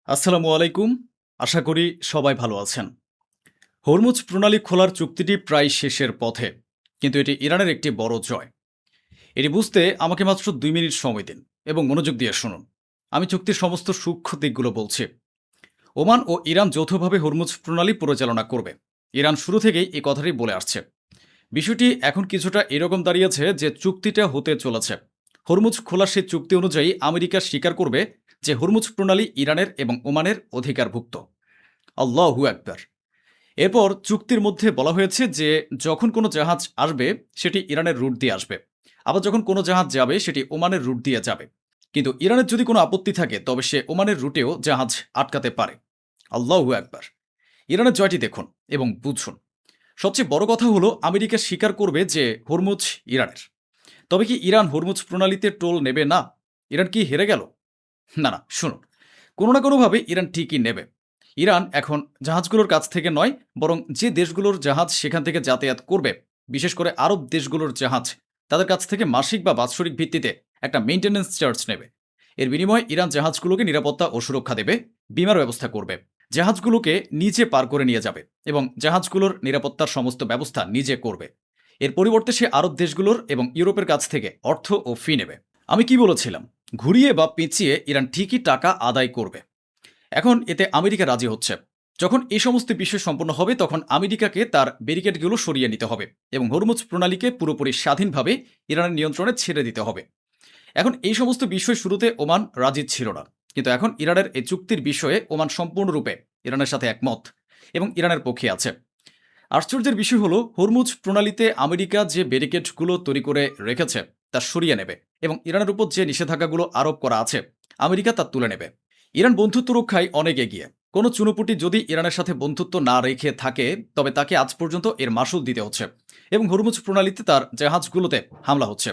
আসসালামু আলাইকুম। আশা করি সবাই ভালো আছেন। হরমুজ প্রণালী খোলার চুক্তিটি প্রায় শেষের পথে, কিন্তু এটি ইরানের একটি বড় জয়। এটি বুঝতে আমাকে মাত্র 2 মিনিট সময় দিন এবং মনোযোগ দিয়ে শুনুন। আমি চুক্তির সমস্ত সূক্ষ্ম দিকগুলো বলছি। ওমান ও ইরান যৌথভাবে হরমুজ প্রণালী পরিচালনা করবে। ইরান শুরু থেকেই এই কথাটি বলে আসছে। বিষয়টি এখন কিছুটা এরকম দাঁড়িয়েছে যে চুক্তিটা হতে চলেছে। হরমুজ খোলার সেই চুক্তি অনুযায়ী আমেরিকা স্বীকার করবে যে হরমুজ প্রণালী ইরানের এবং ওমানের অধিকারভুক্ত। আল্লাহু আকবার। এরপর চুক্তির মধ্যে বলা হয়েছে যে যখন কোনো জাহাজ আসবে সেটি ইরানের রুট দিয়ে আসবে। আবার যখন কোনো জাহাজ যাবে সেটি ওমানের রুট দিয়ে যাবে। কিন্তু ইরানের যদি কোনো আপত্তি থাকে তবে সে ওমানের রুটেও জাহাজ আটকাতে পারে। আল্লাহু আকবার। ইরানের জয়টি দেখুন এবং বুঝুন। সবচেয়ে বড় কথা হলো আমেরিকা স্বীকার করবে যে হরমুজ ইরানের। তবে কি ইরান হরমুজ প্রণালীতে টোল নেবে না? ইরান কি হেরে গেল? না, না, শুনুন। কোনো না কোনোভাবে ইরান ঠিকই নেবে। ইরান এখন জাহাজগুলোর কাছ থেকে নয়, বরং যে দেশগুলোর জাহাজ সেখান থেকে যাতায়াত করবে, বিশেষ করে আরব দেশগুলোর জাহাজ, তাদের কাছ থেকে মাসিক বা বাৎসরিক ভিত্তিতে একটা মেইনটেন্যান্স চার্জ নেবে। এর বিনিময়ে ইরান জাহাজগুলোকে নিরাপত্তা ও সুরক্ষা দেবে, বীমার ব্যবস্থা করবে, জাহাজগুলোকে নিচে পার করে নিয়ে যাবে এবং জাহাজগুলোর নিরাপত্তার সমস্ত ব্যবস্থা নিজে করবে। এর পরিবর্তে সে আরব দেশগুলোর এবং ইউরোপের কাছ থেকে অর্থ ও ফি নেবে। আমি কি বলেছিলাম? ঘুরিয়ে বা পেঁচিয়ে ইরান ঠিকই টাকা আদায় করবে। এখন এতে আমেরিকা রাজি হচ্ছে। যখন এই সমস্ত বিষয় সম্পন্ন হবে তখন আমেরিকাকে তার ব্যারিকেডগুলো সরিয়ে নিতে হবে এবং হরমুজ প্রণালীকে পুরোপুরি স্বাধীনভাবে ইরানের নিয়ন্ত্রণে ছেড়ে দিতে হবে। এখন এই সমস্ত বিষয় শুরুতে ওমান রাজি ছিল না, কিন্তু এখন ইরানের এই চুক্তির বিষয়ে ওমান সম্পূর্ণরূপে ইরানের সাথে একমত এবং ইরানের পক্ষে আছে। আশ্চর্যের বিষয় হলো হরমুজ প্রণালীতে আমেরিকা যে ব্যারিকেডগুলো তৈরি করে রেখেছে তা সরিয়ে নেবে এবং ইরানের উপর যে নিষেধাজ্ঞাগুলো আরোপ করা আছে আমেরিকা তা তুলে নেবে। ইরান বন্ধুত্ব রক্ষায় অনেক এগিয়ে। কোনো চুনোপুটি যদি ইরানের সাথে বন্ধুত্ব না রেখে থাকে তবে তাকে আজ পর্যন্ত এর মাসুল দিতে হচ্ছে এবং হরমুজ প্রণালীতে তার জাহাজগুলোতে হামলা হচ্ছে।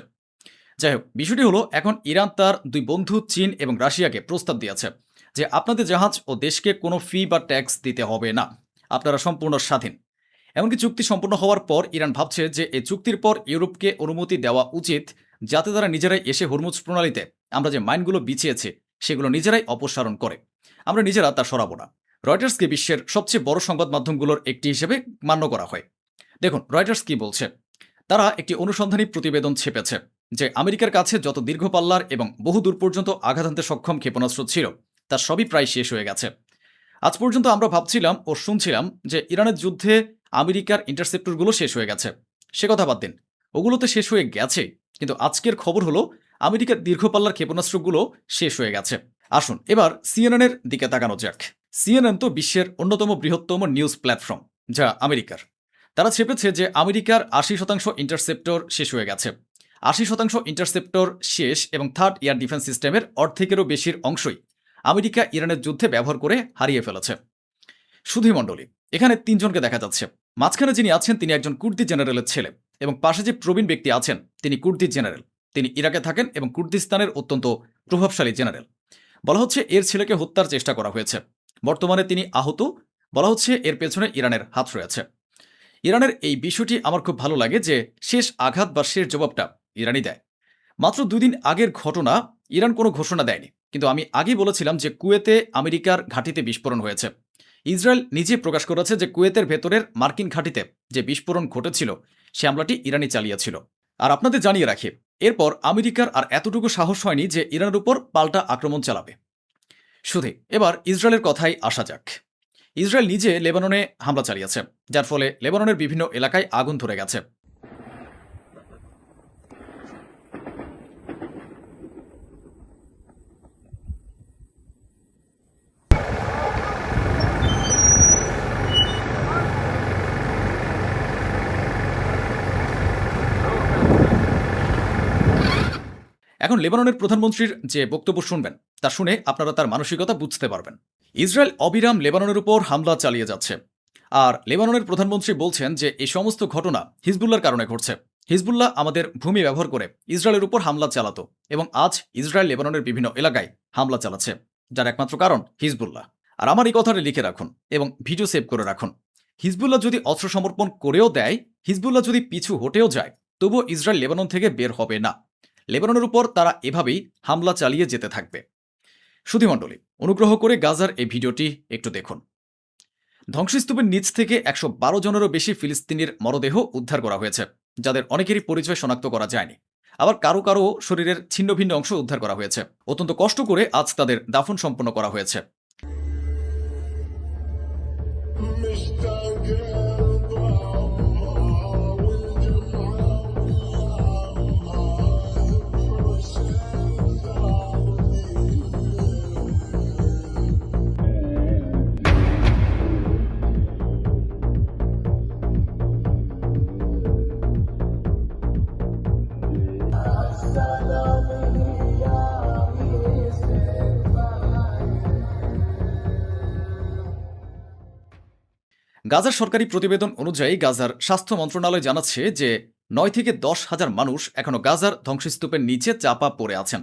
যাই হোক, বিষয়টি হলো এখন ইরান তার দুই বন্ধু চীন এবং রাশিয়াকে প্রস্তাব দিয়েছে যে আপনাদের জাহাজ ও দেশকে কোনো ফি বা ট্যাক্স দিতে হবে না, আপনারা সম্পূর্ণ স্বাধীন। এমনকি চুক্তি সম্পন্ন হওয়ার পর ইরান ভাবছে যে এই চুক্তির পর ইউরোপকে অনুমতি দেওয়া উচিত, যাতে তারা নিজেরাই এসে হরমুজ প্রণালীতে আমরা যে মাইনগুলো বিছিয়েছি সেগুলো নিজেরাই অপসারণ করে। আমরা নিজেরা তা সরাবো না। রয়টার্সকে বিশ্বের সবচেয়ে বড় সংবাদ মাধ্যমগুলোর একটি হিসেবে মান্য করা হয়। দেখুন রয়টার্স কি বলছে। তারা একটি অনুসন্ধানী প্রতিবেদন ছেপেছে যে আমেরিকার কাছে যত দীর্ঘ পাল্লার এবং বহু দূর পর্যন্ত আঘাত হানতে সক্ষম ক্ষেপণাস্ত্র ছিল তার সবই প্রায় শেষ হয়ে গেছে। আজ পর্যন্ত আমরা ভাবছিলাম ও শুনছিলাম যে ইরানের যুদ্ধে আমেরিকার ইন্টারসেপ্টরগুলো শেষ হয়ে গেছে। সে কথা বাদ দিন, ওগুলোতে শেষ হয়ে গেছে, কিন্তু আজকের খবর হলো আমেরিকার দীর্ঘপাল্লার ক্ষেপণাস্ত্রগুলো শেষ হয়ে গেছে। আসুন এবার সিএনএনের দিকে তাকানো যাক। সিএনএন তো বিশ্বের অন্যতম বৃহত্তম নিউজ প্ল্যাটফর্ম, যা আমেরিকার। তারা ছেপেছে যে আমেরিকার 80% ইন্টারসেপ্টর শেষ হয়ে গেছে। 80% ইন্টারসেপ্টর শেষ এবং থার্ড এয়ার ডিফেন্স সিস্টেমের অর্ধেকেরও বেশির অংশই আমেরিকা ইরানের যুদ্ধে ব্যবহার করে হারিয়ে ফেলেছে। সুধী মণ্ডলী, এখানে তিনজনকে দেখা যাচ্ছে। মাঝখানে যিনি আছেন তিনি একজন কুর্দি জেনারেলের ছেলে এবং পাশে যে প্রবীণ ব্যক্তি আছেন তিনি কুর্দি জেনারেল। তিনি ইরাকে থাকেন এবং কুর্দিস্তানের অত্যন্ত প্রভাবশালী জেনারেল। বলা হচ্ছে এর ছেলেকে হত্যার চেষ্টা করা হয়েছে। বর্তমানে তিনি আহত। বলা হচ্ছে এর পেছনে ইরানের হাত রয়েছে। ইরানের এই বিষয়টি আমার খুব ভালো লাগে যে শেষ আঘাত বা শেষ জবাবটা ইরানই দেয়। মাত্র 2 দিন আগের ঘটনা, ইরান কোনো ঘোষণা দেয়নি, কিন্তু আমি আগেই বলেছিলাম যে কুয়েতে আমেরিকার ঘাঁটিতে বিস্ফোরণ হয়েছে। ইসরায়েল নিজে প্রকাশ করেছে যে কুয়েতের ভেতরের মার্কিন ঘাঁটিতে যে বিস্ফোরণ ঘটেছিল সে হামলাটি ইরানই চালিয়েছিল। আর আপনাদের জানিয়ে রাখি, এরপর আমেরিকার আর এতটুকু সাহস হয়নি যে ইরানের উপর পাল্টা আক্রমণ চালাবে। শুধু এবার ইসরায়েলের কথাই আসা যাক। ইসরায়েল নিজে লেবাননে হামলা চালিয়েছে, যার ফলে লেবাননের বিভিন্ন এলাকায় আগুন ধরে গেছে। এখন লেবাননের প্রধানমন্ত্রীর যে বক্তব্য শুনবেন তা শুনে আপনারা তার মানসিকতা বুঝতে পারবেন। ইসরায়েল অবিরাম লেবাননের উপর হামলা চালিয়ে যাচ্ছে, আর লেবাননের প্রধানমন্ত্রী বলছেন যে এই সমস্ত ঘটনা হিজবুল্লাহর কারণে ঘটছে। হিজবুল্লাহ আমাদের ভূমি ব্যবহার করে ইসরায়েলের উপর হামলা চালাতো এবং আজ ইসরায়েল লেবাননের বিভিন্ন এলাকায় হামলা চালাচ্ছে, যার একমাত্র কারণ হিজবুল্লাহ। আর আমার এই কথাটা লিখে রাখুন এবং ভিডিও সেভ করে রাখুন। হিজবুল্লাহ যদি অস্ত্র সমর্পণ করেও দেয়, হিজবুল্লাহ যদি পিছু হটেও যায়, তবুও ইসরায়েল লেবানন থেকে বের হবে না। লেবাননের উপর তারা এভাবেই হামলা চালিয়ে যেতে থাকবে। সুধীমণ্ডলী, অনুগ্রহ করে গাজার এই ভিডিওটি একটু দেখুন। ধ্বংসস্তূপের নিচ থেকে 112 জনেরও বেশি ফিলিস্তিনির মরদেহ উদ্ধার করা হয়েছে, যাদের অনেকেরই পরিচয় শনাক্ত করা যায়নি। আবার কারো কারো শরীরের ছিন্ন ভিন্ন অংশ উদ্ধার করা হয়েছে। অত্যন্ত কষ্ট করে আজ তাদের দাফন সম্পন্ন করা হয়েছে। গাজার সরকারি প্রতিবেদন অনুযায়ী গাজার স্বাস্থ্য মন্ত্রণালয় জানাচ্ছে যে 9 থেকে 10 হাজার মানুষ এখনো গাজার ধ্বংসস্তূপের নিচে চাপা পড়ে আছেন।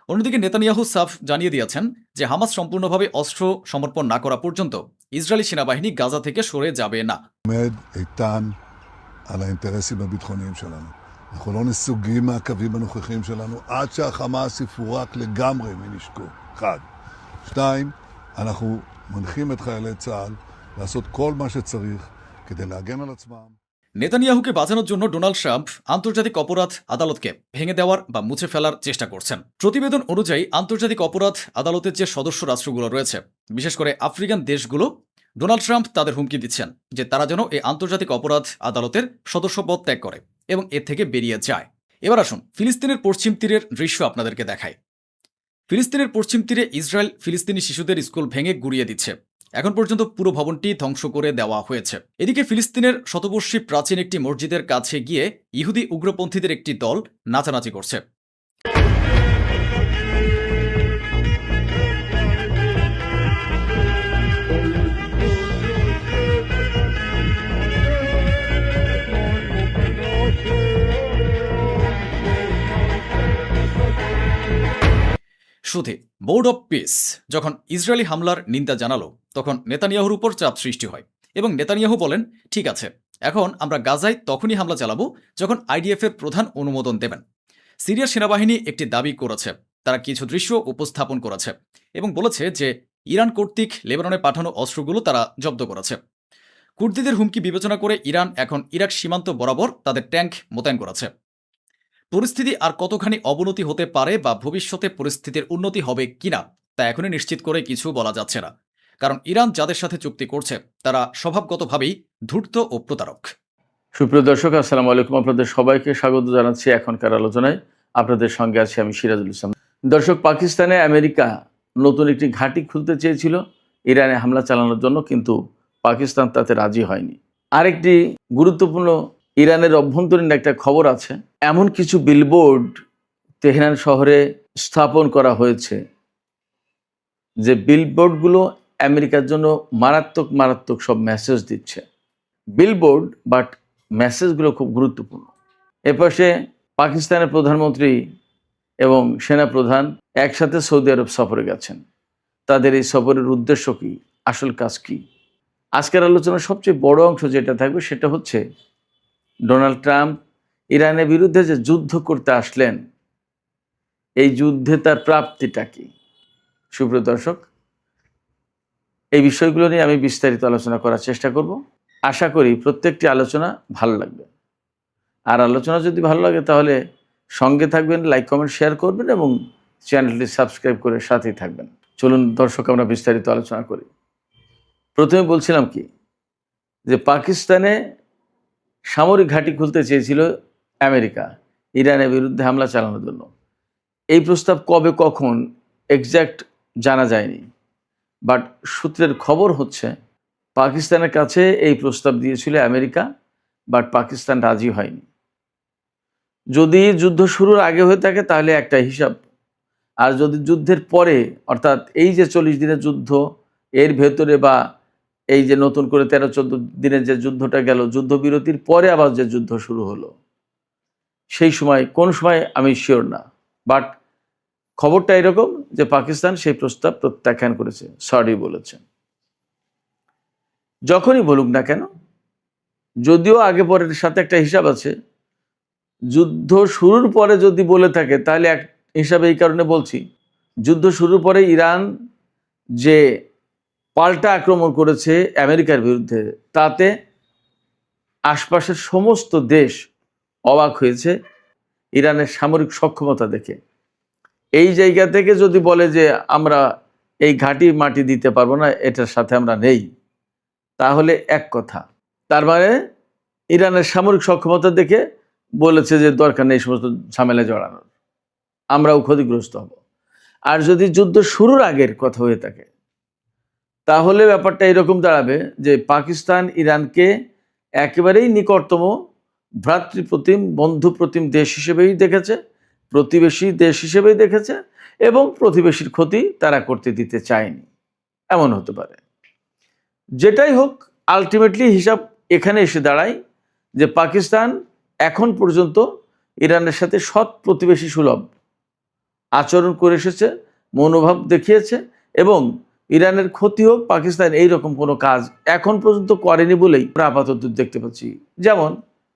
অন্যদিকে নেতানিয়াহু সাফ জানিয়ে দিয়েছেন যে হামাস সম্পূর্ণভাবে অস্ত্র সমর্পণ না করা পর্যন্ত ইসরায়েলি সেনাবাহিনী গাজা থেকে সরে যাবে না। עומד איתן על האינטרסים הביטחוניים שלנו. אנחנו לא נסוגים מהקווים הנוכחיים שלנו עד שהחמאס יפורק לגמרי מנשקו. 1. 2. אנחנו מנחים את חיילי צה"ל לעשות כל מה שצריך כדי להגן על עצמם. নেতানিয়াহুকে বাঁচানোর জন্য ডোনাল্ড ট্রাম্প আন্তর্জাতিক অপরাধ আদালতকে ভেঙে দেওয়ার বা মুছে ফেলার চেষ্টা করছেন। প্রতিবেদন অনুযায়ী আন্তর্জাতিক অপরাধ আদালতের যে সদস্য রাষ্ট্রগুলো রয়েছে, বিশেষ করে আফ্রিকান দেশগুলো, ডোনাল্ড ট্রাম্প তাদের হুমকি দিচ্ছেন যে তারা যেন এই আন্তর্জাতিক অপরাধ আদালতের সদস্যপদ ত্যাগ করে এবং এর থেকে বেরিয়ে যায়। এবার আসুন ফিলিস্তিনের পশ্চিম তীরের দৃশ্য আপনাদেরকে দেখায়। ফিলিস্তিনের পশ্চিম তীরে ইসরায়েল ফিলিস্তিনি শিশুদের স্কুল ভেঙে গুড়িয়ে দিচ্ছে। এখন পর্যন্ত পুরো ভবনটি ধ্বংস করে দেওয়া হয়েছে। এদিকে ফিলিস্তিনের শতবর্ষী প্রাচীন একটি মসজিদের কাছে গিয়ে ইহুদি উগ্রপন্থীদের একটি দল নাচানাচি করছে। সুধী, বোর্ড অব পিস যখন ইসরায়েলি হামলার নিন্দা জানালো, তখন নেতানিয়াহুর উপর চাপ সৃষ্টি হয় এবং নেতানিয়াহু বলেন, ঠিক আছে, এখন আমরা গাজায় তখনই হামলা চালাবো যখন আইডিএফ এর প্রধান অনুমোদন দেবেন। সিরিয়ার সেনাবাহিনী একটি দাবি করেছে, তারা কিছু দৃশ্য উপস্থাপন করেছে এবং বলেছে যে ইরান কর্তৃক লেবাননে পাঠানো অস্ত্রগুলো তারা জব্দ করেছে। কুর্দিদের হুমকি বিবেচনা করে ইরান এখন ইরাক সীমান্ত বরাবর তাদের ট্যাঙ্ক মোতায়েন করেছে। পরিস্থিতি আর কতখানি অবনতি হতে পারে বা ভবিষ্যতে পরিস্থিতির উন্নতি হবে কিনা তা এখনই নিশ্চিত করে কিছু বলা যাচ্ছে না, কারণ ইরান যাদের সাথে চুক্তি করছে তারা স্বভাবগতভাবেই ধূর্ত ও প্রতারক। সুপ্রিয় দর্শক, আসসালামু আলাইকুম। আপনাদের সবাইকে স্বাগত জানাচ্ছি এখনকার আলোচনায়। আপনাদের সঙ্গে আছি আমি সিরাজুল ইসলাম। দর্শক, পাকিস্তানে আমেরিকা নতুন একটি ঘাঁটি খুলতে চেয়েছিল ইরানে হামলা চালানোর জন্য, কিন্তু পাকিস্তান তাতে রাজি হয়নি। আরেকটি গুরুত্বপূর্ণ ইরানের অভ্যন্তরীণ একটা খবর আছে, এমন কিছু বিলবোর্ড তেহরান শহরে স্থাপন করা হয়েছে যে বিলবোর্ডগুলো আমেরিকার জন্য মারাত্মক মারাত্মক সব মেসেজ দিচ্ছে। বিলবোর্ড বাট মেসেজগুলো খুব গুরুত্বপূর্ণ। এপাশে পাকিস্তানের প্রধানমন্ত্রী এবং সেনাপ্রধান একসাথে সৌদি আরব সফরে গেছেন। তাদের এই সফরের উদ্দেশ্য কি, আসল কাজ কি? আজকের আলোচনার সবচেয়ে বড় অংশ যেটা থাকবে সেটা হচ্ছে ডোনাল্ড ট্রাম্প ইরানের বিরুদ্ধে যে যুদ্ধ করতে আসলেন, এই যুদ্ধে তার প্রাপ্তিটা কি। সুপ্রিয় দর্শক, এই বিষয়গুলো নিয়ে আমি বিস্তারিত আলোচনা করার চেষ্টা করব। আশা করি প্রত্যেকটি আলোচনা ভালো লাগবে। আর আলোচনা যদি ভালো লাগে তাহলে সঙ্গে থাকবেন, লাইক কমেন্ট শেয়ার করবেন এবং চ্যানেলটি সাবস্ক্রাইব করে সাথেই থাকবেন। চলুন দর্শক, আমরা বিস্তারিত আলোচনা করি। প্রথমে বলছিলাম কি, যে পাকিস্তানে সামরিক ঘাঁটি খুলতে চেয়েছিল আমেরিকা ইরানের বিরুদ্ধে হামলা চালানোর জন্য। এই প্রস্তাব কবে কখন এক্স্যাক্ট জানা যায়নি, বাট সূত্রের খবর হচ্ছে পাকিস্তানের কাছে এই প্রস্তাব দিয়েছিল আমেরিকা, বাট পাকিস্তান রাজি হয়নি। যদি যুদ্ধ শুরুর আগে হয়ে থাকে তাহলে একটা হিসাব, আর যদি যুদ্ধের পরে, অর্থাৎ এই যে 40 দিনের যুদ্ধ এর ভেতরে, বা এই যে নতুন করে 13-14 দিনের যে যুদ্ধটা গেল, যুদ্ধবিরতির পরে আবার যে যুদ্ধ শুরু হলো, সেই সময় কোন সময় আমি শিওর না, বাট খবরটা এরকম যে পাকিস্তান সেই প্রস্তাব প্রত্যাখ্যান করেছে, সরি বলেছে। যখনই বলুক না কেন, যদিও আগে পরের সাথে একটা হিসাব আছে, যুদ্ধ শুরুর পরে যদি বলে থাকে তাহলে এক হিসাবে এই কারণে বলছি, যুদ্ধ শুরুর পরে ইরান যে পাল্টা আক্রমণ করেছে আমেরিকার বিরুদ্ধে, তাতে আশপাশের সমস্ত দেশ অবাক হয়েছে ইরানের সামরিক সক্ষমতা দেখে। এই জায়গা থেকে যদি বলে যে আমরা এই ঘাঁটি মাটি দিতে পারবো না, এটার সাথে আমরা নেই, তাহলে এক কথা। তার মানে ইরানের সামরিক সক্ষমতা দেখে বলেছে যে দরকার নেই সমস্ত ঝামেলা জড়ানোর, আমরাও ক্ষতিগ্রস্ত হব। আর যদি যুদ্ধ শুরুর আগের কথা হয়ে থাকে, তাহলে ব্যাপারটা এরকম দাঁড়াবে যে পাকিস্তান ইরানকে একেবারেই নিকটতম ভ্রাতৃপ্রতিম বন্ধুপ্রতিম দেশ হিসেবেই দেখেছে, প্রতিবেশী দেশ হিসেবেই দেখেছে, এবং প্রতিবেশীর ক্ষতি তারা করতে দিতে চায়নি। এমন হতে পারে। যেটাই হোক, আলটিমেটলি হিসাব এখানে এসে দাঁড়ায় যে পাকিস্তান এখন পর্যন্ত ইরানের সাথে সৎ প্রতিবেশী সুলভ আচরণ করে এসেছে, মনোভাব দেখিয়েছে, এবং ইরানের ক্ষতি হোক পাকিস্তান এই রকম কোনো কাজ এখন পর্যন্ত করেনি বলেই আমরা আপাতত দেখতে পাচ্ছি। যেমন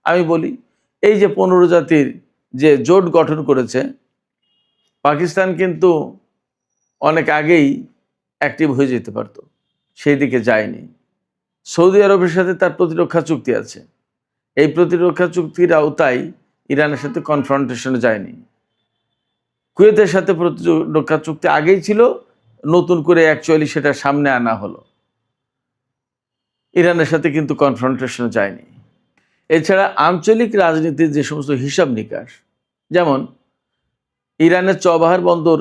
আমি বলি, এই যে 15 জাতির যে জোট গঠন করেছে, পাকিস্তান কিন্তু অনেক আগেই অ্যাক্টিভ হয়ে যেতে পারত, সেই দিকে যায়নি। সৌদি আরবের সাথে তার প্রতিরক্ষা চুক্তি আছে, এই প্রতিরক্ষা চুক্তির আওতায় ইরানের সাথে কনফ্রন্টেশনে যায়নি। কুয়েতের সাথে প্রতিরক্ষা চুক্তি আগেই ছিল, নতুন করে অ্যাকচুয়ালি সেটা সামনে আনা হলো, ইরানের সাথে কিন্তু কনফ্রন্টেশনে যায়নি। এছাড়া আঞ্চলিক রাজনীতির যে সমস্ত হিসাব নিকাশ, যেমন ইরানের চবাহার বন্দর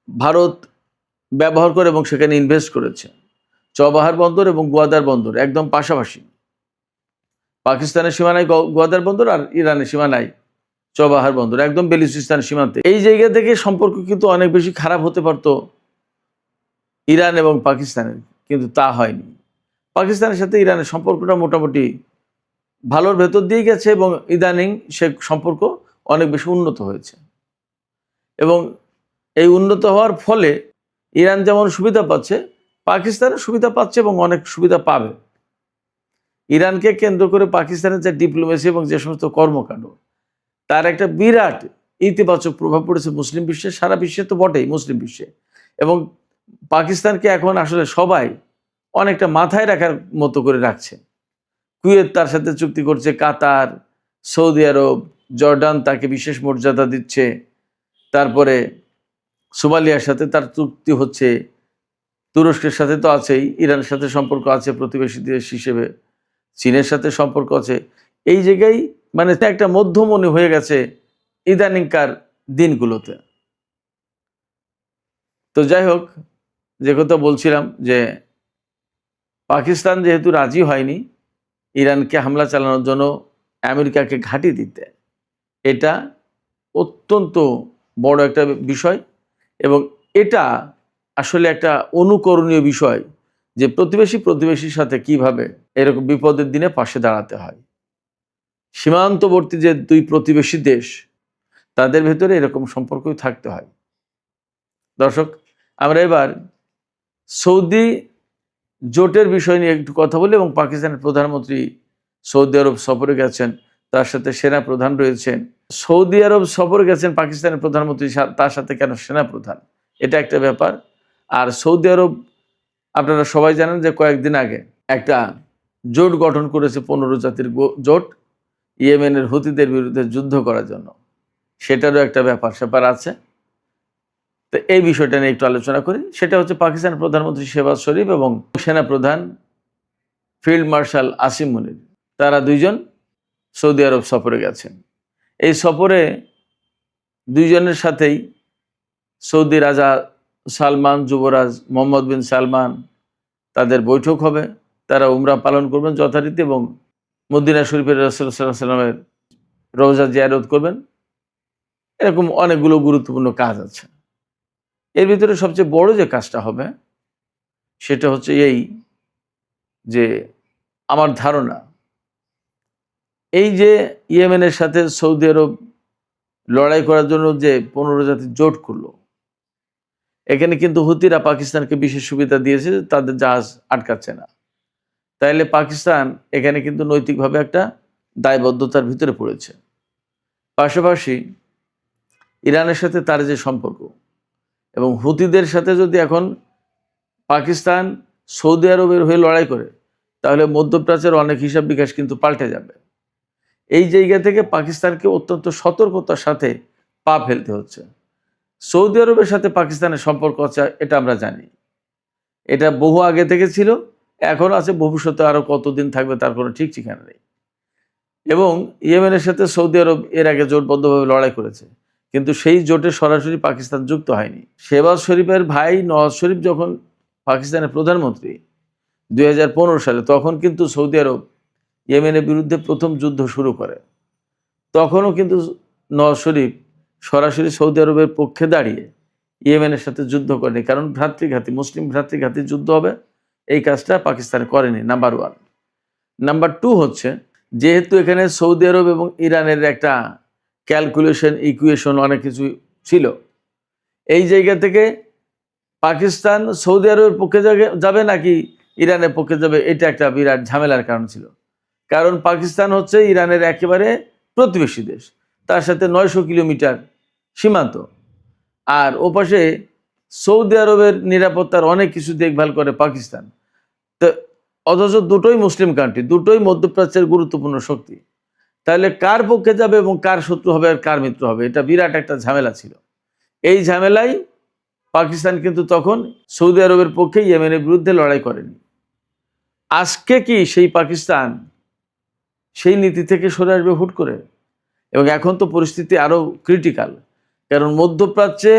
ভারত ব্যবহার করে এবং সেখানে ইনভেস্ট করেছে। চবাহার বন্দর এবং গোয়াদার বন্দর একদম পাশাপাশি, পাকিস্তানের সীমানায় গোয়াদার বন্দর আর ইরানের সীমানায় চবাহার বন্দর, একদম বেলুচিস্তান সীমান্তে। এই জায়গা থেকে সম্পর্ক কিন্তু অনেক বেশি খারাপ হতে পারতো ইরান এবং পাকিস্তানের, কিন্তু তা হয়নি। পাকিস্তানের সাথে ইরানের সম্পর্কটা মোটামুটি ভালোর ভেতর দিয়ে গেছে, এবং ইদানিং সে সম্পর্ক অনেক বেশি উন্নত হয়েছে। এবং এই উন্নত হওয়ার ফলে ইরান যেমন সুবিধা পাচ্ছে, পাকিস্তানের সুবিধা পাচ্ছে এবং অনেক সুবিধা পাবে। ইরানকে কেন্দ্র করে পাকিস্তানের যে ডিপ্লোমেসি এবং যে সমস্ত কর্মকাণ্ড, তার একটা বিরাট ইতিবাচক প্রভাব পড়েছে মুসলিম বিশ্বে, সারা বিশ্বে তো বটেই, মুসলিম বিশ্বে। এবং পাকিস্তানকে এখন আসলে সবাই অনেকটা মাথায় রাখার মতো করে রাখছে। কুয়েত তার সাথে চুক্তি করছে, কাতার, সৌদি আরব, জর্ডান তাকে বিশেষ মর্যাদা দিচ্ছে, তারপরে সোমালিয়ার সাথে তার চুক্তি হচ্ছে, তুরস্কের সাথে তো আছেই, ইরানের সাথে সম্পর্ক আছে প্রতিবেশী দেশ হিসেবে, চীনের সাথে সম্পর্ক আছে। এই জায়গায় মানে একটা মধ্যমণি হয়ে গেছে ইদানিংকার দিনগুলোতে। তো যাই হোক, যে কথা বলছিলাম যে পাকিস্তান যেহেতু রাজি হয়নি ইরানকে হামলা চালানোর জন্য আমেরিকাকে ঘাঁটি দিতে, এটা অত্যন্ত বড় একটা বিষয়, এবং এটা আসলে একটা অনুকরণীয় বিষয় যে প্রতিবেশীর সাথে কিভাবে এরকম বিপদের দিনে পাশে দাঁড়াতে হয়। সীমান্তবর্তী যে দুই প্রতিবেশী দেশ, তাদের ভেতরে এরকম সম্পর্কই থাকতে হয়। দর্শক, আমরা এবার সৌদি জোটের বিষয় নিয়ে একটু কথা বলি, এবং পাকিস্তানের প্রধানমন্ত্রী সৌদি আরব সফরে গেছেন, তার সাথে সেনা প্রধান রয়েছেন। সৌদি আরব সফরে গেছেন পাকিস্তানের প্রধানমন্ত্রী, তার সাথে কেন সেনা প্রধান, এটা একটা ব্যাপার। আর সৌদি আরব আপনারা সবাই জানেন যে কয়েকদিন আগে একটা জোট গঠন করেছে, 15 জাতির জোট, ইয়েমেনের হুতিদের বিরুদ্ধে যুদ্ধ করার জন্য। সেটারও একটা ব্যাপার আছে। তো এই বিষয়টা নিয়ে একটু আলোচনা করি। সেটা হচ্ছে পাকিস্তানের প্রধানমন্ত্রী শেহবাজ শরীফ এবং সেনা প্রধান ফিল্ড মার্শাল আসিম মুনির, তারা দুইজন সৌদি আরব সফরে গেছেন। এই সফরে দুইজনের সাথেই সৌদি রাজা সালমান, যুবরাজ মোহাম্মদ বিন সালমান, তাদের বৈঠক হবে। তারা উমরা পালন করবেন যথারীতি, এবং মদিনা শরীফের রাসূল সাল্লাল্লাহু আলাইহি ওয়াসাল্লামের রওজা জিয়ারত করবেন। এরকম অনেকগুলো গুরুত্বপূর্ণ কাজ আছে। এর ভিতরে সবচেয়ে বড় যে কাজটা হবে সেটা হচ্ছে এই যে, আমার ধারণা, এই যে ইয়েমেনের সাথে সৌদি আরব লড়াই করার জন্য যে 15 জাতির জোট করলো, এখানে কিন্তু হুতিরা পাকিস্তানকে বিশেষ সুবিধা দিয়েছে, তাদের জাহাজ আটকাচ্ছে না। তাইলে পাকিস্তান এখানে কিন্তু নৈতিকভাবে একটা দায়বদ্ধতার ভিতরে পড়েছে। পাশাপাশি ইরানের সাথে তার যে সম্পর্ক, এবং হুতিদের সাথে যদি এখন পাকিস্তান সৌদি আরবের হয়ে লড়াই করে, তাহলে মধ্যপ্রাচ্যের অনেক হিসাব বিকাশ কিন্তু পাল্টে যাবে। এই জায়গা থেকে পাকিস্তানকে অত্যন্ত সতর্কতার সাথে পা ফেলতে হচ্ছে। সৌদি আরবের সাথে পাকিস্তানের সম্পর্ক আছে, এটা আমরা জানি, এটা বহু আগে থেকে ছিল, এখন আছে, ভবিষ্যতে আরও কতদিন থাকবে তার কোনো ঠিক ঠিকানা নেই। এবং ইয়েমেনের সাথে সৌদি আরব এর আগে জোটবদ্ধভাবে লড়াই করেছে, কিন্তু সেই জোটে সরাসরি পাকিস্তান যুক্ত হয়নি। শেহবাজ শরীফের ভাই নওয়াজ শরীফ যখন পাকিস্তানের প্রধানমন্ত্রী 2015 সালে, তখন কিন্তু সৌদি আরব ইয়েমেনের বিরুদ্ধে প্রথম যুদ্ধ শুরু করে। তখনও কিন্তু নওয়াজ শরীফ সরাসরি সৌদি আরবের পক্ষে দাঁড়িয়ে ইয়েমেনের সাথে যুদ্ধ করেনি, কারণ ভ্রাতৃঘাতী, মুসলিম ভ্রাতৃঘাতী যুদ্ধ হবে, এই কাজটা পাকিস্তান করেনি, নাম্বার 1। নাম্বার 2 হচ্ছে, যেহেতু এখানে সৌদি আরব এবং ইরানের একটা ক্যালকুলেশন, ইকুয়েশন, অনেক কিছু ছিল, এই জায়গা থেকে পাকিস্তান সৌদি আরবের পক্ষে যাবে নাকি ইরানের পক্ষে যাবে, এটা একটা বিরাট ঝামেলার কারণ ছিল। কারণ পাকিস্তান হচ্ছে ইরানের একেবারে প্রতিবেশী দেশ, তার সাথে 900 কিলোমিটার সীমান্ত, আর ওপাশে সৌদি আরবের নিরাপত্তার অনেক কিছু দেখভাল করে পাকিস্তান। তো অথচ দুটোই মুসলিম কান্ট্রি, দুটোই মধ্যপ্রাচ্যের গুরুত্বপূর্ণ শক্তি, তাহলে কার পক্ষে যাবে এবং কার শত্রু হবে আর কার মিত্র হবে, এটা বিরাট একটা ঝামেলা ছিল। এই ঝামেলায় পাকিস্তান কিন্তু তখন সৌদি আরবের পক্ষে ইয়েমেনের বিরুদ্ধে লড়াই করেনি। আজকে কি সেই পাকিস্তান সেই নীতি থেকে সরে আসবে হুট করে? এবং এখন তো পরিস্থিতি আরও ক্রিটিক্যাল, কারণ মধ্যপ্রাচ্যে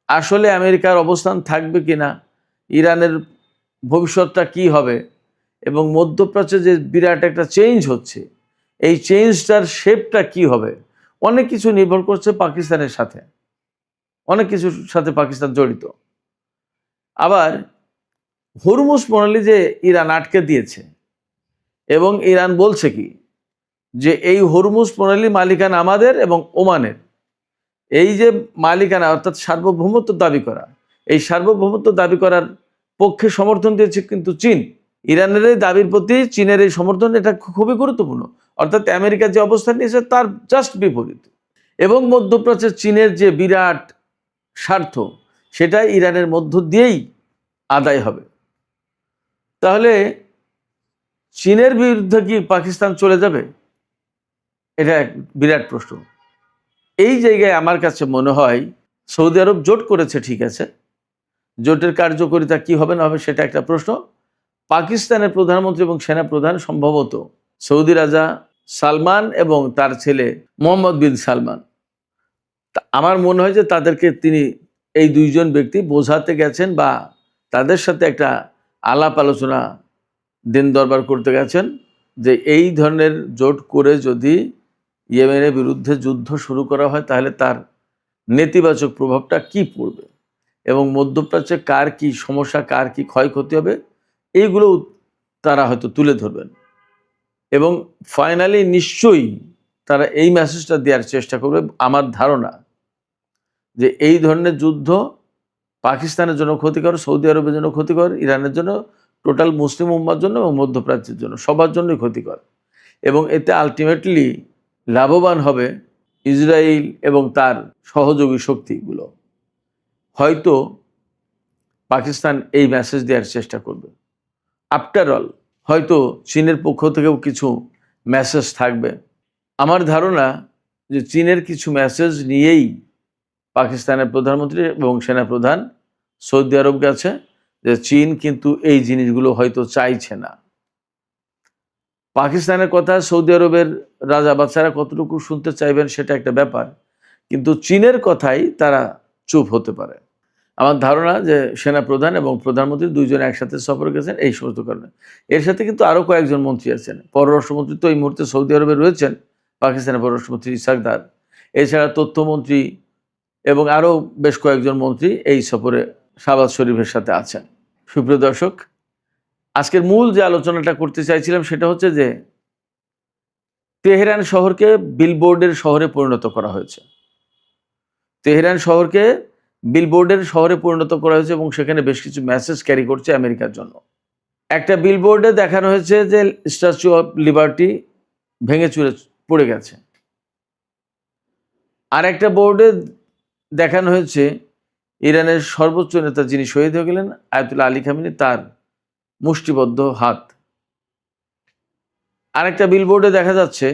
আসলে আমেরিকার অবস্থান থাকবে কিনা, ইরানের ভবিষ্যৎটা কি হবে, এবং মধ্যপ্রাচ্যে যে বিরাট একটা চেঞ্জ হচ্ছে, এই চেঞ্জটার শেপটা কি হবে, অনেক কিছু নির্ভর করছে পাকিস্তানের সাথে, অনেক কিছুর সাথে পাকিস্তান জড়িত। আবার হরমুজ প্রণালী যে ইরান আটকে দিয়েছে, এবং ইরান বলছে কি যে এই হরমুজ প্রণালী মালিকানা আমাদের এবং ওমানের, এই যে মালিকানা অর্থাৎ সার্বভৌমত্ব দাবি করা, এই সার্বভৌমত্ব দাবি করার পক্ষে সমর্থন দিয়েছে কিন্তু চীন। ইরানের এই দাবির প্রতি চীনের এই সমর্থন, এটা খুবই গুরুত্বপূর্ণ, অর্থাৎ আমেরিকা যে অবস্থান নিয়েছে তার জাস্ট বিপরীত। এবং মধ্যপ্রাচ্যে চীনের যে বিরাট স্বার্থ, সেটা ইরানের মধ্য দিয়েই আদায় হবে। তাহলে চীনের বিরুদ্ধে কি পাকিস্তান চলে যাবে? এটা এক বিরাট প্রশ্ন। এই জায়গায় আমার কাছে মনে হয় সৌদি আরব জোট করেছে, ঠিক আছে, জোটের কার্যকারিতা কি হবে না হবে সেটা একটা প্রশ্ন। পাকিস্তানের প্রধানমন্ত্রী এবং সেনাপ্রধান সম্ভবত সৌদি রাজা সালমান এবং তার ছেলে মোহাম্মদ বিন সালমান, আমার মনে হয় যে তাদেরকে তিনি, এই দুইজন ব্যক্তি বোঝাতে গেছেন বা তাদের সাথে একটা আলাপ আলোচনা, দিন দরবার করতে গেছেন যে এই ধরনের জোট করে যদি ইয়েমেনের বিরুদ্ধে যুদ্ধ শুরু করা হয়, তাহলে তার নেতিবাচক প্রভাবটা কি পড়বে এবং মধ্যপ্রাচ্যে কার কি সমস্যা, কার কি ক্ষয়ক্ষতি হবে, এইগুলো তারা হয়তো তুলে ধরবেন। এবং ফাইনালি নিশ্চয়ই তারা এই মেসেজটা দেওয়ার চেষ্টা করবে, আমার ধারণা যে এই ধরনের যুদ্ধ পাকিস্তানের জন্য ক্ষতিকর, সৌদি আরবের জন্য ক্ষতিকর, ইরানের জন্য, টোটাল মুসলিম উম্মার জন্য এবং মধ্যপ্রাচ্যের জন্য, সবার জন্যই ক্ষতিকর। এবং এতে আলটিমেটলি লাভবান হবে ইসরায়েল এবং তার সহযোগী শক্তিগুলো। হয়তো পাকিস্তান এই মেসেজ দেওয়ার চেষ্টা করবে। আফটার অল হয়তো চীনের পক্ষ থেকেও কিছু মেসেজ থাকবে। আমার ধারণা যে চীনের কিছু মেসেজ নিয়েই পাকিস্তানের প্রধানমন্ত্রী এবং সেনাপ্রধান সৌদি আরব গেছে, যে চীন কিন্তু এই জিনিসগুলো হয়তো চাইছে না। পাকিস্তানের কথা সৌদি আরবের রাজা বাদশারা কতটুকু শুনতে চাইবেন সেটা একটা ব্যাপার, কিন্তু চীনের কথাই তারা চুপ হতে পারে। আমার ধারণা যে সেনাপ্রধান এবং প্রধানমন্ত্রী দুইজন একসাথে সফর গেছেন এই সমস্ত কারণে। এর সাথে কিন্তু আরও কয়েকজন মন্ত্রী আছেন, পররাষ্ট্রমন্ত্রী তো এই মুহূর্তে সৌদি আরবে রয়েছেন, পাকিস্তানের পররাষ্ট্রমন্ত্রী ইসহাক দার, এছাড়া তথ্যমন্ত্রী এবং আরও বেশ কয়েকজন মন্ত্রী এই সফরে শাহবাজ শরীফের সাথে আছেন। সুপ্রিয় দর্শক, আজকের মূল যে আলোচনাটা করতে চাইছিলাম সেটা হচ্ছে যে তেহরান শহরকে বিলবোর্ডের শহরে পরিণত করা হয়েছে। তেহরান শহরকে বিলবোর্ডের শহরে পরিণত করা হয়েছে এবং সেখানে বেশ কিছু মেসেজ ক্যারি করছে আমেরিকার জন্য। একটা বিলবোর্ডে দেখানো হয়েছে যে স্ট্যাচু অফ লিবার্টি ভেঙে চুরে পড়ে গেছে, আর একটা বোর্ডে দেখানো হয়েছে ইরানের সর্বোচ্চ নেতা যিনি শহীদ হয়ে গেলেন আয়াতুল্লাহ আলী খামেনি, তার মুষ্টিবদ্ধ হাত। আরেকটা বিলবোর্ডে দেখা যাচ্ছে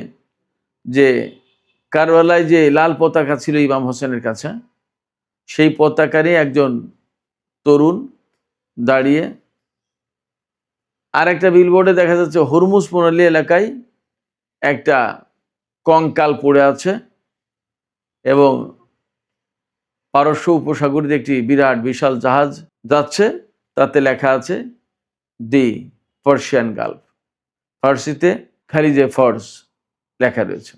যে কারবালায় যে লাল পতাকা ছিল ইমাম হোসেনের কাছে, সেই পতাকারই একজন তরুণ দাঁড়িয়ে। আরেকটা বিলবোর্ডে দেখা যাচ্ছে হরমুজ প্রণালী এলাকায় একটা কঙ্কাল পড়ে আছে এবং পারস্য উপসাগর দিয়ে একটি বিরাট বিশাল জাহাজ যাচ্ছে, তাতে লেখা আছে দি পার্সিয়ান গালফ, ফার্সিতে খালিজে ফার্স লেখা রয়েছে।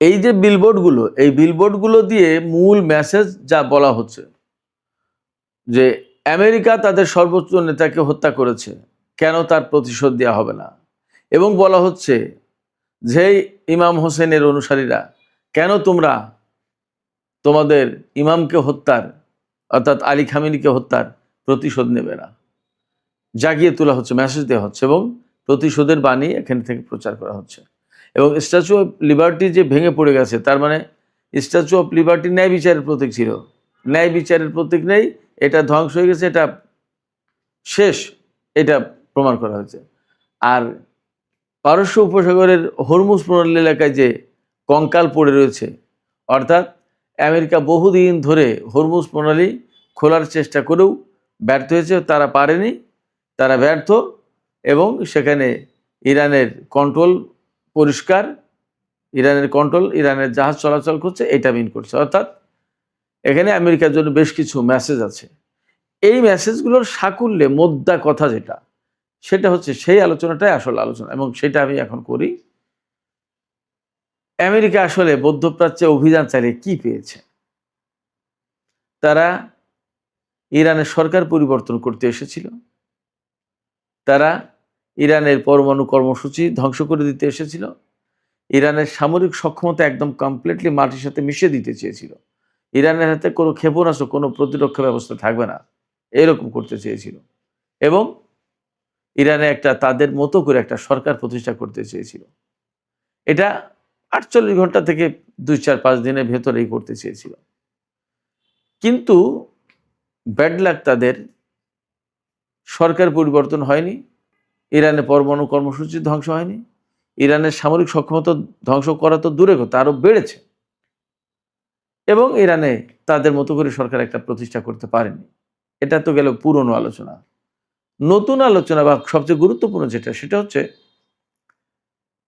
এই যে বিলবোর্ডগুলো, এই বিলবোর্ডগুলো দিয়ে মূল মেসেজ যা বলা হচ্ছে যে আমেরিকা তাদের সর্বোচ্চ নেতাকে হত্যা করেছে, কেন তার প্রতিশোধ দেওয়া হবে না, এবং বলা হচ্ছে যে ইমাম হোসেনের অনুসারীরা কেন তোমরা তোমাদের ইমামকে হত্যার অর্থাৎ আলী খামেনিকে হত্যার প্রতিশোধ নেবে না, জাগিয়ে তোলা হচ্ছে, মেসেজ দেওয়া হচ্ছে এবং প্রতিশোধের বাণী এখান থেকে প্রচার করা হচ্ছে। এবং স্ট্যাচু অফ লিবার্টি যে ভেঙে পড়ে গেছে, তার মানে স্ট্যাচু অফ লিবার্টি ন্যায় বিচারের প্রতীক ছিল, ন্যায় বিচারের প্রতীক নেই, এটা ধ্বংস হয়ে গেছে, এটা শেষ, এটা প্রমাণ করা হয়েছে। আর পারস্য উপসাগরের হরমুজ প্রণালী এলাকায় যে কঙ্কাল পড়ে রয়েছে, অর্থাৎ আমেরিকা বহুদিন ধরে হরমুজ প্রণালী খোলার চেষ্টা করেও ব্যর্থ হয়েছে, তারা পারেনি, তারা ব্যর্থ, এবং সেখানে ইরানের কন্ট্রোল পরিষ্কার, ইরানের কন্ট্রোল, ইরানের জাহাজ চলাচল করছে, এটা মিন করছে। অর্থাৎ এখানে আমেরিকার জন্য বেশ কিছু মেসেজ আছে। এই মেসেজগুলোর সাকুল্যে মোদ্দা কথা যেটা, সেটা হচ্ছে সেই আলোচনাটাই আসল আলোচনা, এবং সেটা আমি এখন করি। আমেরিকা আসলে মধ্যপ্রাচ্যে অভিযান চালিয়ে কি পেয়েছে? তারা ইরানের সরকার পরিবর্তন করতে এসেছিল, তারা ইরানের পরমাণু কর্মসূচি ধ্বংস করে দিতে এসেছিল, ইরানের সামরিক সক্ষমতা একদম কমপ্লিটলি মাটির সাথে মিশিয়ে দিতে চেয়েছিল, ইরানের হাতে কোনো ক্ষেপণাস্ত্র, কোনো প্রতিরক্ষা ব্যবস্থা থাকবে না, এরকম করতে চেয়েছিল, এবং ইরানে একটা তাদের মতো করে একটা সরকার প্রতিষ্ঠা করতে চেয়েছিল। এটা 48 ঘন্টা থেকে 2-4-5 দিনের ভেতরেই করতে চেয়েছিল। কিন্তু ব্যাড লাক, তাদের সরকার পরিবর্তন হয়নি, ইরানে পরমাণু কর্মসূচি ধ্বংস হয়নি, ইরানের সামরিক সক্ষমতা ধ্বংস করা তো দূরে কথা, আরো বেড়েছে, এবং ইরানে তাদের মতো করে সরকার একটা প্রতিষ্ঠা করতে পারেনি। এটা তো গেল পুরনো আলোচনা। নতুন আলোচনা বা সবচেয়ে গুরুত্বপূর্ণ যেটা, সেটা হচ্ছে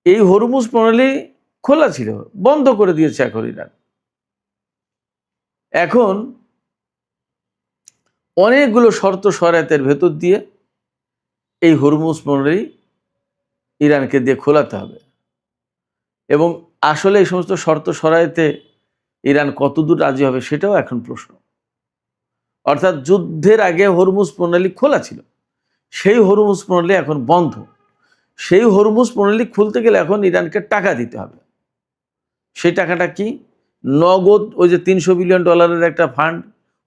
এই হরমুজ প্রণালী খোলা ছিল, বন্ধ করে দিয়েছে এখন ইরান। এখন অনেকগুলো শর্ত শরাতের ভেতর দিয়ে এই হরমুজ প্রণালী ইরানকে দিয়ে খোলাতে হবে, এবং আসলে এই সমস্ত শর্ত শরাতে ইরান কতদূর রাজি হবে সেটাও এখন প্রশ্ন। অর্থাৎ যুদ্ধের আগে হরমুজ প্রণালী খোলা ছিল, সেই হরমুজ প্রণালী এখন বন্ধ। সেই হরমুজ প্রণালী খুলতে গেলে এখন ইরানকে টাকা দিতে হবে। সেই টাকাটা কি? নগদ, ওই যে $300 বিলিয়ন একটা ফান্ড,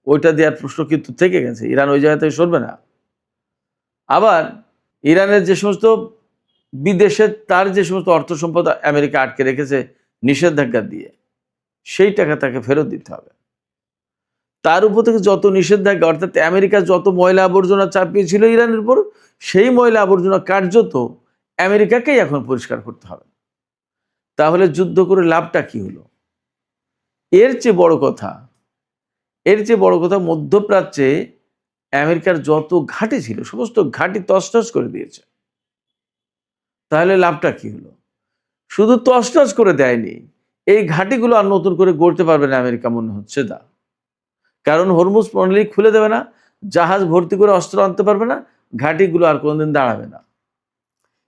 ওইটা দেওয়ার প্রশ্ন কিন্তু থেকে গেছে, ইরান ওই জায়গা থেকে সরবে না। আবার ইরানের যে সমস্ত বিদেশে তার যে সমস্ত অর্থ সম্পদ আমেরিকা আটকে রেখেছে নিষেধাজ্ঞা দিয়ে, সেই টাকা তাকে ফেরত দিতে হবে। তার উপর থেকে যত নিষেধাজ্ঞা, অর্থাৎ আমেরিকা যত ময়লা আবর্জনা চাপিয়েছিল ইরানের উপর, সেই ময়লা আবর্জনা কার্যত আমেরিকাকেই এখন পরিষ্কার করতে হবে। তাহলে যুদ্ধ করে লাভটা কি হলো? এর চেয়ে বড় কথা, মধ্যপ্রাচ্যে আমেরিকার যত ঘাঁটি ছিল সমস্ত ঘাঁটি তছনছ করে দিয়েছে। তাহলে লাভটা কি হলো? শুধু তছনছ করে দেয়নি, এই ঘাঁটিগুলো আর নতুন করে গড়তে পারবে না আমেরিকা, মনে হচ্ছে না। কারণ হরমুজ প্রণালী খুলে দেবে না, জাহাজ ভর্তি করে অস্ত্র আনতে পারবে না, ঘাঁটিগুলো আর কোনোদিন দাঁড়াবে না।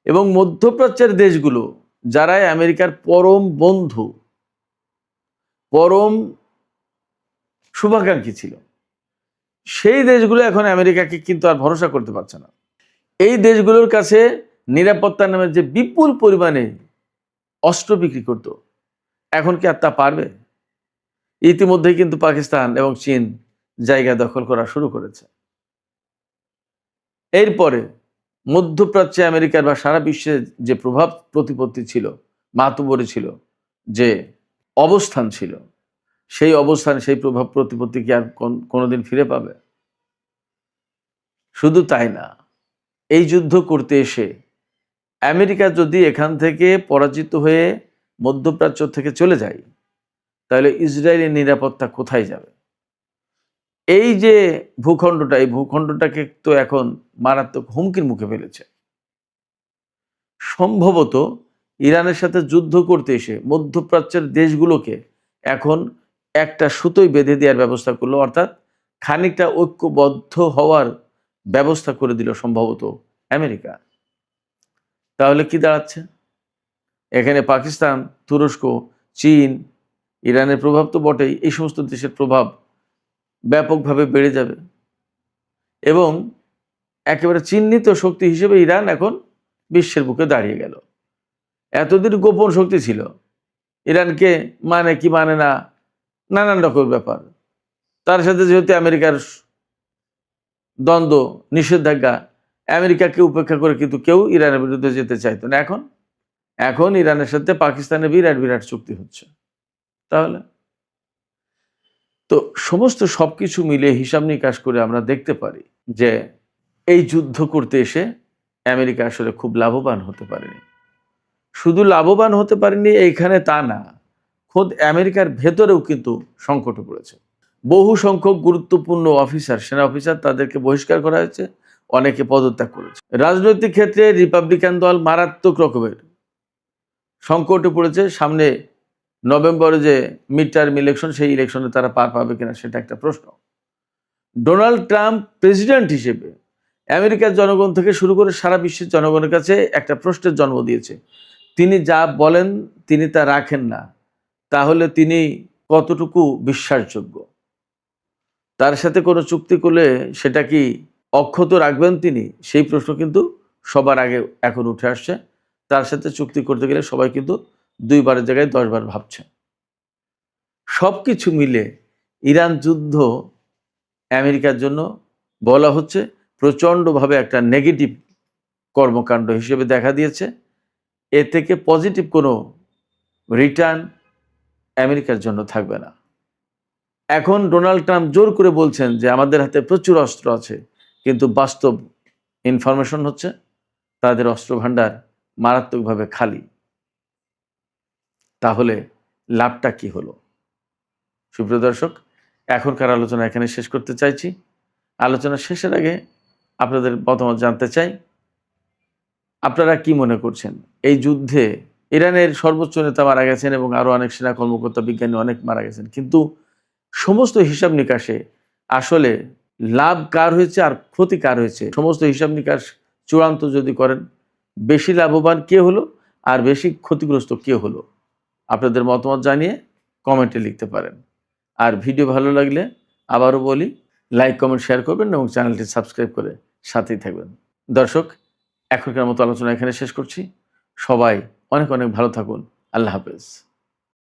এবং মধ্যপ্রাচ্যের দেশগুলো, যারাই আমেরিকার পরম বন্ধু, পরম শুভাকাঙ্ক্ষী ছিল, সেই দেশগুলো এখন আমেরিকাকে কিন্তু আর ভরসা করতে পারছে না। এই দেশগুলোর কাছে নিরাপত্তা নামে যে বিপুল পরিমাণে অস্ত্র বিক্রি করত, এখন কি আর তা পারবে? ইতিমধ্যেই কিন্তু পাকিস্তান এবং চীন জায়গা দখল করা শুরু করেছে। এরপরে মধ্যপ্রাচ্যে আমেরিকার বা সারা বিশ্বে যে প্রভাব প্রতিপত্তি ছিল, মাতবরি ছিল, যে অবস্থান ছিল, সেই অবস্থান, সেই প্রভাব প্রতিপত্তি কি আর কোনোদিন ফিরে পাবে? শুধু তাই না, এই যুদ্ধ করতে এসে আমেরিকা যদি এখান থেকে পরাজিত হয়ে মধ্যপ্রাচ্য থেকে চলে যায়, তাহলে ইসরায়েলের নিরাপত্তা কোথায় যাবে? এই যে ভূখণ্ডটা, এই ভূখণ্ডটাকে তো এখন মারাত্মক হুমকির মুখে ফেলেছে। সম্ভবত ইরানের সাথে যুদ্ধ করতে এসে মধ্যপ্রাচ্যের দেশগুলোকে এখন একটা সুতোয় বেঁধে দেওয়ার ব্যবস্থা করলো, অর্থাৎ খানিকটা ঐক্যবদ্ধ হওয়ার ব্যবস্থা করে দিল সম্ভবত আমেরিকা। তাহলে কি দাঁড়াচ্ছে? এখানে পাকিস্তান, তুরস্ক, চীন, ইরানের প্রভাব তো বটেই, এই সমস্ত দেশের প্রভাব ব্যাপকভাবে বেড়ে যাবে এবং একেবারে চিহ্নিত শক্তি হিসেবে ইরান এখন বিশ্বের বুকে দাঁড়িয়ে গেল। এতদিন গোপন শক্তি ছিল, ইরানকে মানে কি মানে না, নানান রকম ব্যাপার। তার সাথে যেহেতু আমেরিকার দ্বন্দ্ব, নিষেধাজ্ঞা, আমেরিকাকে উপেক্ষা করে কিন্তু কেউ ইরানের বিরুদ্ধে যেতে চাইতো না। এখন ইরানের সাথে পাকিস্তানের বিরাট বিরাট চুক্তি হচ্ছে। তাহলে তো সমস্ত সবকিছু মিলে হিসাব নিকাশ করে আমরা দেখতে পারি যে এই যুদ্ধ করতে এসে আমেরিকা আসলে খুব লাভবান হতে পারেনি। শুধু লাভবান হতে পারেনি এইখানে তা না, খোদ আমেরিকার ভেতরেও কিন্তু সংকটে পড়েছে। বহু সংখ্যক গুরুত্বপূর্ণ অফিসার, সেনা অফিসার, তাদেরকে বহিষ্কার করা হয়েছে, অনেকে পদত্যাগ করেছে। রাজনৈতিক ক্ষেত্রে রিপাবলিকান দল মারাত্মক রকমের সংকটে পড়েছে। সামনে নভেম্বরে যে মিড টার্ম ইলেকশন, সেই ইলেকশনে তারা পার পাবে কিনা সেটা একটা প্রশ্ন। ডোনাল্ড ট্রাম্প প্রেসিডেন্ট হিসেবে আমেরিকার জনগণ থেকে শুরু করে সারা বিশ্বের জনগণের কাছে একটা প্রশ্নের জন্ম দিয়েছে। তিনি যা বলেন তিনি তা রাখেন না, তাহলে তিনি কতটুকু বিশ্বাসযোগ্য? তার সাথে কোনো চুক্তি করলে সেটা কি অক্ষত রাখবেন তিনি? সেই প্রশ্ন কিন্তু সবার আগে এখন উঠে আসছে। তার সাথে চুক্তি করতে গেলে সবাই কিন্তু 2 বারের জায়গায় 10 বার ভাবছে। সব কিছু মিলে ইরান যুদ্ধ আমেরিকার জন্য বলা হচ্ছে প্রচণ্ডভাবে একটা নেগেটিভ কর্মকাণ্ড হিসেবে দেখা দিয়েছে। এ থেকে পজিটিভ কোনো রিটার্ন আমেরিকার জন্য থাকবে না। এখন ডোনাল্ড ট্রাম্প জোর করে বলছেন যে আমাদের হাতে প্রচুর অস্ত্র আছে, কিন্তু বাস্তব ইনফরমেশন হচ্ছে তাদের অস্ত্র ভাণ্ডার মারাত্মকভাবে খালি। তাহলে লাভটা কি হলো? সুপ্রিয় দর্শক, এখনকার আলোচনা এখানে শেষ করতে চাইছি। আলোচনা শেষের আগে আপনাদের মতামত জানতে চাই, আপনারা কি মনে করছেন এই যুদ্ধে? ইরানের সর্বোচ্চ নেতা মারা গেছেন এবং আরও অনেক সেনা কর্মকর্তা, বিজ্ঞানী অনেক মারা গেছেন, কিন্তু সমস্ত হিসাব নিকাশে আসলে লাভ কার হয়েছে আর ক্ষতি কার হয়েছে, সমস্ত হিসাব নিকাশ চূড়ান্ত যদি করেন, বেশি লাভবান কে হলো আর বেশি ক্ষতিগ্রস্ত কে হলো? আপনাদের মতামত জানিয়ে কমেন্টে লিখতে পারেন। আর ভিডিও ভালো লাগলে আবারও বলি, লাইক, কমেন্ট, শেয়ার করবেন এবং চ্যানেলটি সাবস্ক্রাইব করে সাথেই থাকবেন। দর্শক, এখনকার মতো আলোচনা এখানে শেষ করছি। সবাই অনেক অনেক ভালো থাকুন। আল্লাহ হাফেজ।